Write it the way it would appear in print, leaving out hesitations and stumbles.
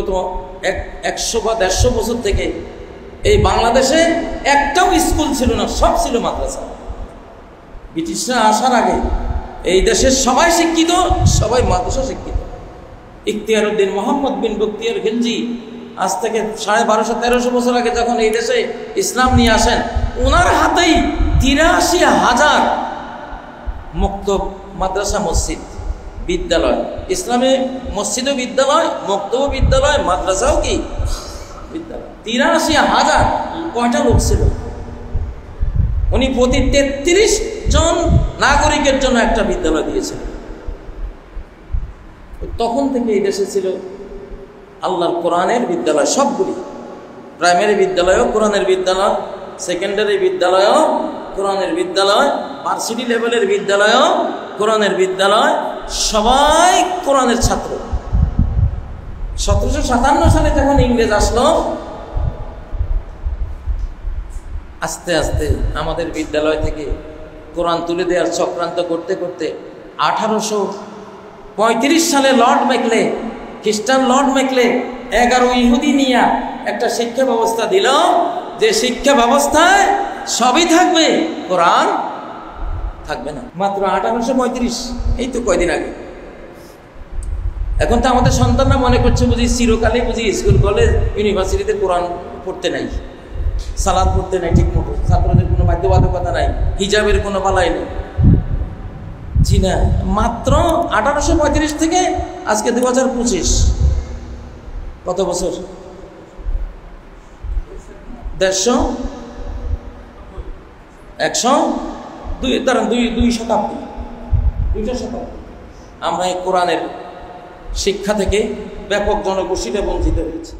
বিগত 100 বা 150 বছর থেকে এই বাংলাদেশে একটাও স্কুল ছিল না, সব ছিল মাদ্রাসা। ব্রিটিশরা আসার আগে এই দেশের সবাই শিক্ষিত, সবাই মাদ্রাসা শিক্ষিত। ইখতিয়ার উদ্দিন মোহাম্মদ বিন বখতিয়ার খিলজি আজ থেকে 1250-1300 বছর আগে যখন এই দেশে ইসলাম নিয়ে আসেন, ওনার হাতেই 83,000 মক্তব, মাদ্রাসা, মসজিদ, বিদ্যালয়। ইসলামে মসজিদও বিদ্যালয়, মক্তবও বিদ্যালয়, মাদ্রাসাও কি বিদ্যালয়। 83,000 কয়টা লোক ছিল? উনি প্রতি 33 জন নাগরিকের জন্য একটা বিদ্যালয় দিয়েছিলেন। তখন থেকে এই দেশে ছিল আল্লাহর কোরআনের বিদ্যালয় সবগুলি। প্রাইমারি বিদ্যালয়ও কোরআনের বিদ্যালয়, সেকেন্ডারি বিদ্যালয়ও কোরআনের বিদ্যালয়, ভার্সিটি লেভেলের বিদ্যালয়ও কোরআনের বিদ্যালয়, সবাই কোরআনের ছাত্র। 1757 সালে যখন ইংরেজ আসলো, আস্তে আস্তে আমাদের বিদ্যালয় থেকে কোরআন তুলে দেওয়ার চক্রান্ত করতে করতে 1835 সালে লর্ড মেকলে, খ্রিস্টান লর্ড মেকলে 11 ইহুদি নিয়ে একটা শিক্ষা ব্যবস্থা দিল, যে শিক্ষা ব্যবস্থায় সবই থাকবে, কোরআন থাকবে না। মাত্র 1835, এই তো কয়দিন আগে। এখন তো আমাদের সন্তানরা মনে করছে বুঝি চিরকালে বুঝি স্কুল কলেজ ইউনিভার্সিটিতে কোরআন পড়তে নাই, সালাদ পড়তে নাই ঠিক মতো, ছাত্রদের কোনো বাধ্যবাধকতা নাই, হিজাবের কোনো বালাই নেই। জি না, মাত্র 1835 থেকে আজকে 2025, কত বছর? 150, 2 শতাব্দী, 2 শতাব্দী আমরা এই কোরআনের শিক্ষা থেকে ব্যাপক জনগোষ্ঠীটা বঞ্চিত হয়েছে।